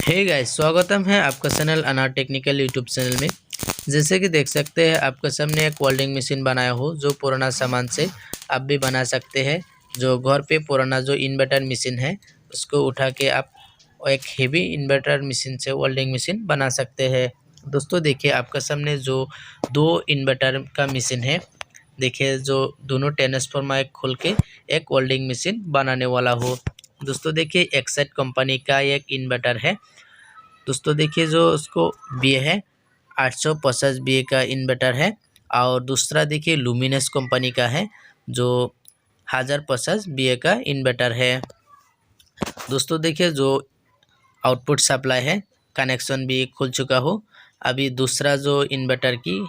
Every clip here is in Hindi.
हे गाइस, स्वागतम है आपका चैनल अनार टेक्निकल यूट्यूब चैनल में। जैसे कि देख सकते हैं आपके सामने एक वेल्डिंग मशीन बनाया हो जो पुराना सामान से आप भी बना सकते हैं। जो घर पे पुराना जो इन्वर्टर मशीन है उसको उठा के आप एक हेवी इन्वर्टर मशीन से वेल्डिंग मशीन बना सकते हैं। दोस्तों देखिए आपके सामने जो दो इन्वर्टर का मशीन है, देखिए जो दोनों ट्रांसफार्मर एक खोल के एक वेल्डिंग मशीन बनाने वाला हो। दोस्तों देखिए एक्साइड कंपनी का एक इन्वर्टर है। दोस्तों देखिए जो उसको बी है 850 बी का इन्वर्टर है, और दूसरा देखिए लुमिनस कंपनी का है जो 1050 बी का इन्वर्टर है। दोस्तों देखिए जो आउटपुट सप्लाई है कनेक्शन भी खुल चुका हो। अभी दूसरा जो इन्वर्टर की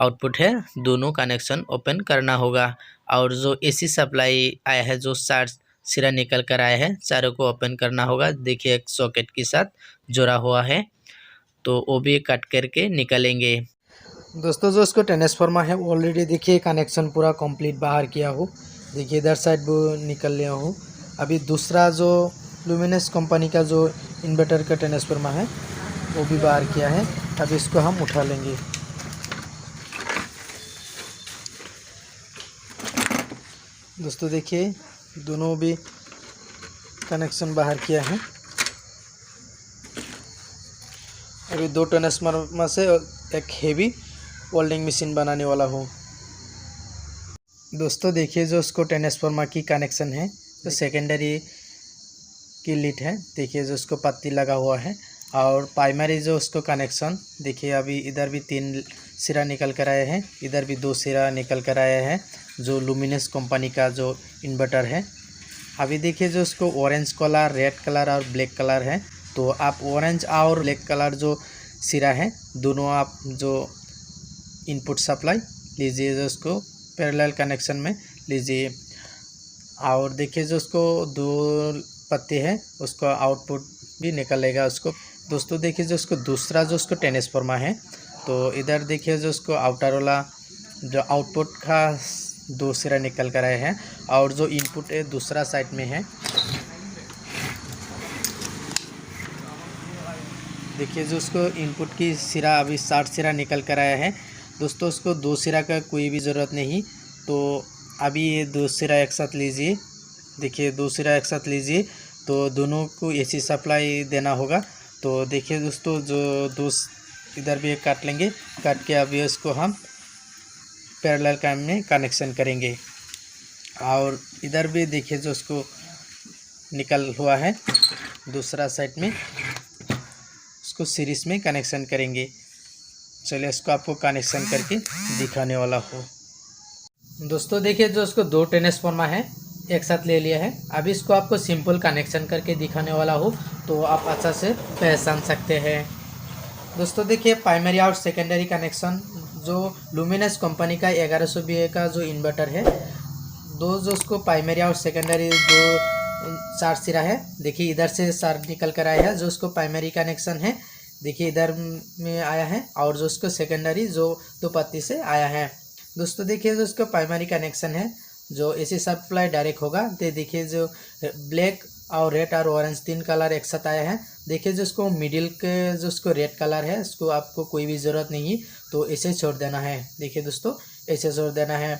आउटपुट है दोनों कनेक्शन ओपन करना होगा, और जो एसी सप्लाई आया है जो 60 सिरा निकल कर आया है चारों को ओपन करना होगा। देखिए एक सॉकेट के साथ जुड़ा हुआ है तो वो भी कट करके निकलेंगे। दोस्तों जो इसको ट्रांसफार्मर है ऑलरेडी देखिए कनेक्शन पूरा कंप्लीट बाहर किया हो। देखिए इधर साइड वो निकल लिया हो। अभी दूसरा जो लुमिनस कंपनी का जो इन्वर्टर का ट्रांसफार्मर है वो भी बाहर किया है। अभी इसको हम उठा लेंगे। दोस्तों देखिए दोनों भी कनेक्शन बाहर किया है। अभी दो ट्रांसफार्मर से एक हेवी वेल्डिंग मशीन बनाने वाला हूँ। दोस्तों देखिए जो उसको ट्रांसफार्मर की कनेक्शन है जो सेकेंडरी की लीड है, देखिए जो उसको पत्ती लगा हुआ है, और प्राइमरी जो उसको कनेक्शन देखिए अभी इधर भी 3 सिरा निकल कर आए हैं, इधर भी 2 सिरा निकल कर आए हैं जो लुमिनस कंपनी का जो इन्वर्टर है। अभी देखिए जो उसको ऑरेंज कलर, रेड कलर और ब्लैक कलर है, तो आप ऑरेंज और ब्लैक कलर जो सिरा है दोनों आप जो इनपुट सप्लाई लीजिए, जो उसको पैरेलल कनेक्शन में लीजिए। और देखिए जो उसको 2 पत्ते हैं उसको आउटपुट भी निकलेगा उसको। दोस्तों देखिए जो उसको दूसरा जो उसको ट्रांसफार्मर है, तो इधर देखिए जो उसको आउटर वाला जो आउटपुट का 2 सिरा निकल कर आए हैं, और जो इनपुट है दूसरा साइड में है। देखिए जो उसको इनपुट की सिरा अभी 60 सिरा निकल कर आया है। दोस्तों उसको 2 सिरा का कोई भी ज़रूरत नहीं, तो अभी ये 2 सिरा एक साथ लीजिए। देखिए 2 सिरा एक साथ लीजिए तो दोनों को एसी सप्लाई देना होगा। तो देखिए दोस्तों जो इधर भी एक काट लेंगे, काट के अभी उसको हम पैरेलल काम में कनेक्शन करेंगे। और इधर भी देखिए जो उसको निकल हुआ है दूसरा साइड में, उसको सीरीज में कनेक्शन करेंगे। चलिए इसको आपको कनेक्शन करके दिखाने वाला हो। दोस्तों देखिए जो उसको 2 ट्रांसफार्मर है एक साथ ले लिया है। अभी इसको आपको सिंपल कनेक्शन करके दिखाने वाला हो तो आप अच्छा से पहचान सकते हैं। दोस्तों देखिए प्राइमरी और सेकेंडरी कनेक्शन जो लुमिनस कंपनी का 1100 VA का जो इन्वर्टर है, दो जो उसको प्राइमरी और सेकेंडरी दो 4 सिरा है। देखिए इधर से 4 निकल कर आया है जो उसको प्राइमरी कनेक्शन है, देखिए इधर में आया है, और जो उसको सेकेंडरी जो 2 पत्ती से आया है। दोस्तों देखिए जो उसका प्राइमरी कनेक्शन है जो एसी सप्लाई डायरेक्ट होगा, तो देखिए जो ब्लैक और रेड और ऑरेंज 3 कलर एक साथ आया है। देखिए जो उसको मिडिल के जो उसको रेड कलर है उसको आपको कोई भी ज़रूरत नहीं, तो ऐसे छोड़ देना है। देखिए दोस्तों ऐसे छोड़ देना है।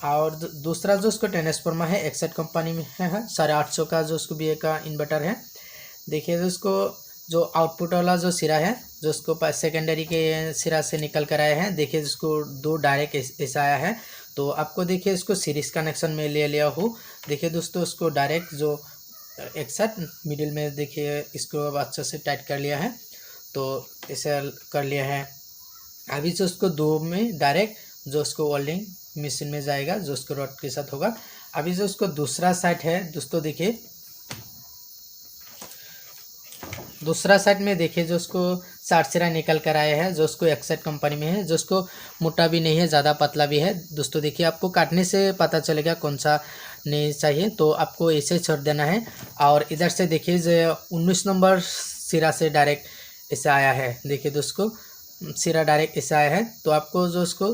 और दूसरा जो उसको ट्रांसफार्मर है एक्साइड कंपनी में है 850 का जो उसको बी का इन्वर्टर है। देखिए जो उसको जो आउटपुट वाला जो सिरा है जो उसको सेकेंडरी के सिरा से निकल कर आया है, देखिए जिसको 2 डायरेक्ट ऐसा आया है, तो आपको देखिए इसको सीरीज कनेक्शन में ले लिया हो। देखिए दोस्तों उसको डायरेक्ट जो एक साथ मिडिल में देखिए इसको अच्छे से टाइट कर लिया है, तो ऐसे कर लिया है। अभी जो उसको 2 में डायरेक्ट जो उसको वेल्डिंग मशीन में जाएगा जो उसको रॉड के साथ होगा। अभी जो उसको दूसरा साइड है दोस्तों, देखिए दूसरा साइड में देखिए जो उसको 60 सिरा निकल कर आया है जो उसको एक्साइड कंपनी में है, जो उसको मोटा भी नहीं है ज़्यादा पतला भी है। दोस्तों देखिए आपको काटने से पता चलेगा कौन सा नहीं चाहिए, तो आपको ऐसे छोड़ देना है। और इधर से देखिए जो 19 नंबर सिरा से डायरेक्ट ऐसे आया है, देखिए दोस्तों सिरा डायरेक्ट ऐसे आया है, तो आपको जो उसको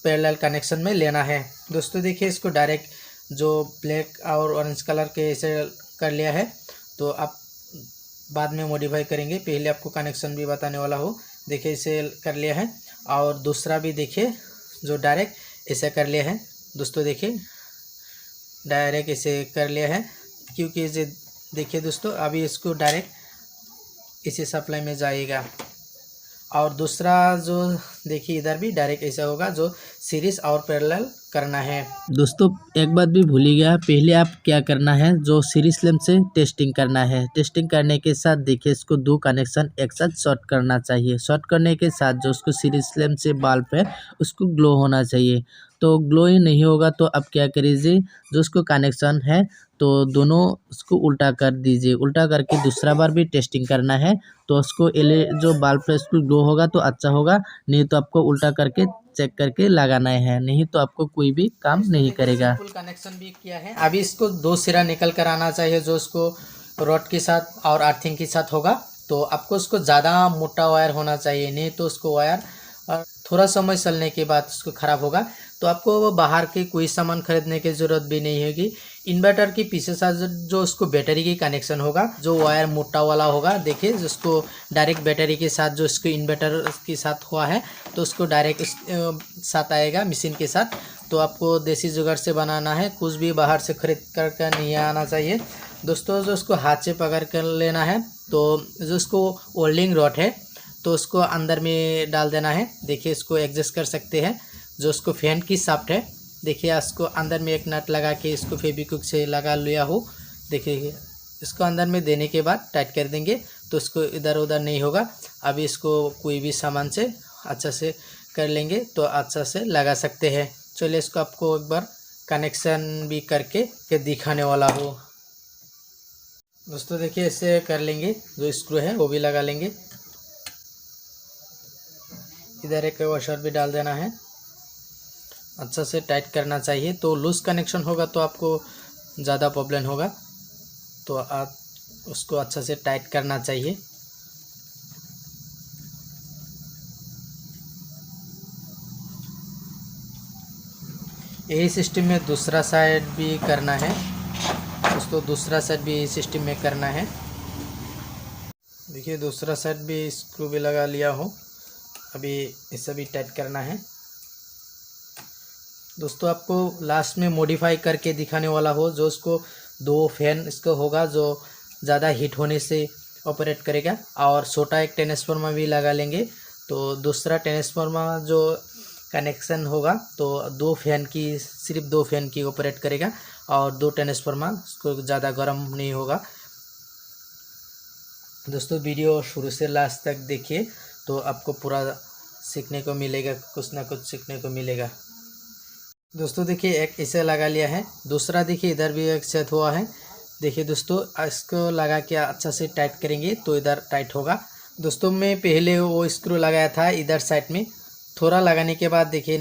पैरेलल कनेक्शन में लेना है। दोस्तों देखिए इसको डायरेक्ट जो ब्लैक और ऑरेंज कलर के ऐसे कर लिया है, तो आप बाद में मॉडिफाई करेंगे, पहले आपको कनेक्शन भी बताने वाला हो। देखिए इसे कर लिया है, और दूसरा भी देखिए जो डायरेक्ट ऐसे कर लिया है दोस्तों, देखिए डायरेक्ट ऐसे कर लिया है, क्योंकि ये देखिए दोस्तों अभी इसको डायरेक्ट इसी सप्लाई में जाएगा। और दूसरा जो देखिए इधर भी डायरेक्ट ऐसा होगा, जो सीरीज और पैरेलल करना है। दोस्तों एक बात भी भूल ही गया, पहले आप क्या करना है, जो सीरीज लैंप से टेस्टिंग करना है। टेस्टिंग करने के साथ देखिए इसको 2 कनेक्शन एक साथ शॉर्ट करना चाहिए। शॉर्ट करने के साथ जो उसको सीरीज लैंप से बल्ब है उसको ग्लो होना चाहिए। तो ग्लो ही नहीं होगा तो आप क्या करिए, जो उसको कनेक्शन है तो दोनों उसको उल्टा कर दीजिए। उल्टा करके दूसरा बार भी टेस्टिंग करना है, तो उसको जो बल्ब है उसको ग्लो होगा तो अच्छा होगा, नहीं तो आपको उल्टा करके चेक करके लगाना है, नहीं तो आपको कोई भी काम नहीं करेगा। फुल कनेक्शन भी किया है, अभी इसको 2 सिरा निकल कर आना चाहिए, जो उसको रॉड के साथ और अर्थिंग के साथ होगा। तो आपको उसको ज़्यादा मोटा वायर होना चाहिए, नहीं तो उसको वायर थोड़ा समय चलने के बाद उसको ख़राब होगा। तो आपको बाहर के कोई सामान खरीदने की ज़रूरत भी नहीं होगी। इन्वर्टर के पीछे साथ जो उसको बैटरी की कनेक्शन होगा, जो वायर मोटा वाला होगा, देखिए जिसको डायरेक्ट बैटरी के साथ जो इसको इन्वर्टर के साथ हुआ है तो उसको डायरेक्ट साथ आएगा मशीन के साथ। तो आपको देसी जुगाड़ से बनाना है, कुछ भी बाहर से खरीद कर नहीं आना चाहिए दोस्तों। जो उसको हाथ से पकड़ कर लेना है, तो जो उसको वेल्डिंग रॉड है तो उसको अंदर में डाल देना है। देखिए इसको एडजस्ट कर सकते हैं। जो उसको फैन की शाफ्ट है, देखिए इसको अंदर में एक नट लगा के इसको फेविक्विक से लगा लिया हो, देखिए इसको अंदर में देने के बाद टाइट कर देंगे तो इसको इधर उधर नहीं होगा। अभी इसको कोई भी सामान से अच्छा से कर लेंगे तो अच्छा से लगा सकते हैं। चलिए इसको आपको एक बार कनेक्शन भी करके दिखाने वाला हो दोस्तों। देखिए ऐसे कर लेंगे, जो स्क्रू है वो भी लगा लेंगे। इधर एक वॉशर भी डाल देना है, अच्छा से टाइट करना चाहिए। तो लूज कनेक्शन होगा तो आपको ज़्यादा प्रॉब्लम होगा, तो आप उसको अच्छा से टाइट करना चाहिए। यही सिस्टम में दूसरा साइड भी करना है, उसको दूसरा साइड भी यही सिस्टम में करना है। देखिए दूसरा साइड भी स्क्रू भी लगा लिया हो, अभी इसे भी टाइट करना है दोस्तों। आपको लास्ट में मॉडिफाई करके दिखाने वाला हो, जो उसको 2 फैन इसका होगा जो ज़्यादा हीट होने से ऑपरेट करेगा, और छोटा एक ट्रांसफार्मर भी लगा लेंगे। तो दूसरा ट्रांसफार्मर जो कनेक्शन होगा तो 2 फैन की, सिर्फ 2 फैन की ऑपरेट करेगा, और 2 ट्रांसफार्मर उसको ज़्यादा गर्म नहीं होगा। दोस्तों वीडियो शुरू से लास्ट तक देखिए तो आपको पूरा सीखने को मिलेगा, कुछ ना कुछ सीखने को मिलेगा दोस्तों। देखिए एक इसे लगा लिया है, दूसरा देखिए इधर भी एक सेट हुआ है। देखिए दोस्तों इसको लगा के अच्छा से टाइट करेंगे तो इधर टाइट होगा दोस्तों। मैं पहले वो स्क्रू लगाया था इधर साइड में, थोड़ा लगाने के बाद देखिए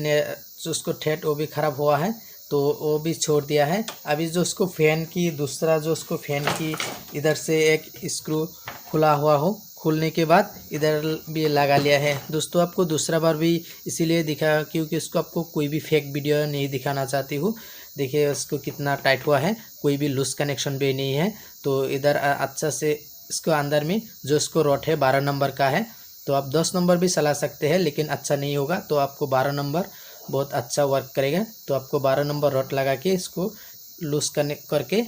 जो उसको ठेठ वो भी ख़राब हुआ है तो वो भी छोड़ दिया है। अभी जो उसको फैन की दूसरा जो उसको फैन की इधर से एक स्क्रू खुला हुआ हो, खुलने के बाद इधर भी लगा लिया है दोस्तों। आपको दूसरा बार भी इसीलिए दिखा क्योंकि इसको आपको कोई भी फेक वीडियो नहीं दिखाना चाहती हूँ। देखिए इसको कितना टाइट हुआ है, कोई भी लूज कनेक्शन भी नहीं है। तो इधर अच्छा से इसको अंदर में जो इसको रॉड है 12 नंबर का है, तो आप 10 नंबर भी चला सकते हैं लेकिन अच्छा नहीं होगा, तो आपको 12 नंबर बहुत अच्छा वर्क करेगा। तो आपको 12 नंबर रॉड लगा के इसको लूज करके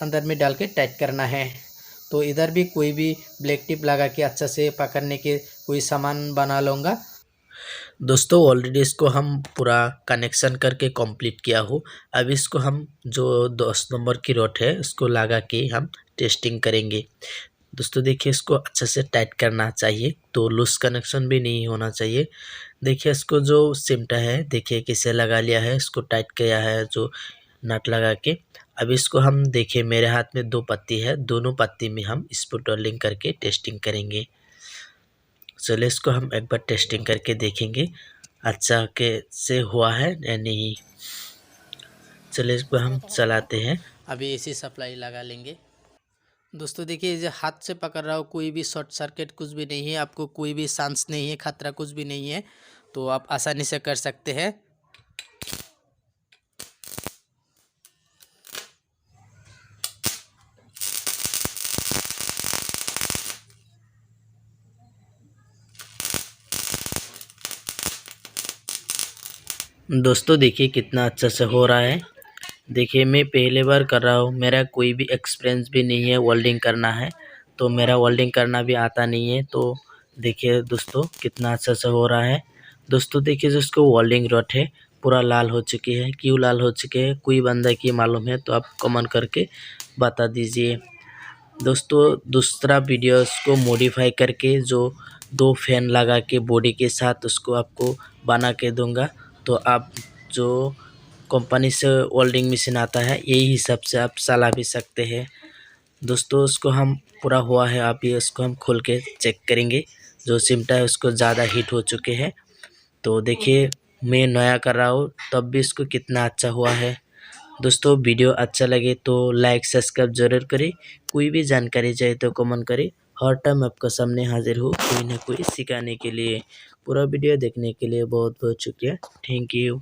अंदर में डाल के टाइट करना है। तो इधर भी कोई भी ब्लैक टिप लगा के अच्छा से पकड़ने के कोई सामान बना लूँगा दोस्तों। ऑलरेडी इसको हम पूरा कनेक्शन करके कंप्लीट किया हो। अब इसको हम जो 10 नंबर की रॉड है उसको लगा के हम टेस्टिंग करेंगे दोस्तों। देखिए इसको अच्छे से टाइट करना चाहिए, तो लूज कनेक्शन भी नहीं होना चाहिए। देखिए इसको जो सिमटा है देखिए किसे लगा लिया है, इसको टाइट किया है जो नट लगा के। अब इसको हम देखिए मेरे हाथ में 2 पत्ती है, दोनों पत्ती में हम स्पुट वेल्डिंग करके टेस्टिंग करेंगे। चलिए इसको हम एक बार टेस्टिंग करके देखेंगे अच्छा कैसे हुआ है या नहीं। चलिए इसको हम चलाते हैं, अभी एसी सप्लाई लगा लेंगे दोस्तों। देखिए जो हाथ से पकड़ रहा हो, कोई भी शॉर्ट सर्किट कुछ भी नहीं है, आपको कोई भी चांस नहीं है, खतरा कुछ भी नहीं है, तो आप आसानी से कर सकते हैं। दोस्तों देखिए कितना अच्छा से हो रहा है। देखिए मैं पहले बार कर रहा हूँ, मेरा कोई भी एक्सपीरियंस भी नहीं है वेल्डिंग करना है, तो मेरा वेल्डिंग करना भी आता नहीं है। तो देखिए दोस्तों कितना अच्छा से हो रहा है। दोस्तों देखिए जो इसको वेल्डिंग रॉड है पूरा लाल हो चुकी है। क्यों लाल हो चुके हैं, कोई बंदा की मालूम है तो आप कमेंट करके बता दीजिए। दोस्तों दूसरा वीडियो उसको मॉडिफाई करके जो 2 फैन लगा के बॉडी के साथ उसको आपको बना के दूंगा। तो आप जो कंपनी से वेल्डिंग मशीन आता है यही हिसाब से आप चला भी सकते हैं। दोस्तों उसको हम पूरा हुआ है, आप ये उसको हम खोल के चेक करेंगे। जो चिमटा है उसको ज़्यादा हीट हो चुके हैं। तो देखिए मैं नया कर रहा हूँ तब भी इसको कितना अच्छा हुआ है। दोस्तों वीडियो अच्छा लगे तो लाइक सब्सक्राइब जरूर करें। कोई भी जानकारी चाहिए तो कमेंट करें। हर टाइम आपका सामने हाजिर हो कोई ना कोई सिखाने के लिए। पूरा वीडियो देखने के लिए बहुत बहुत शुक्रिया। Thank you.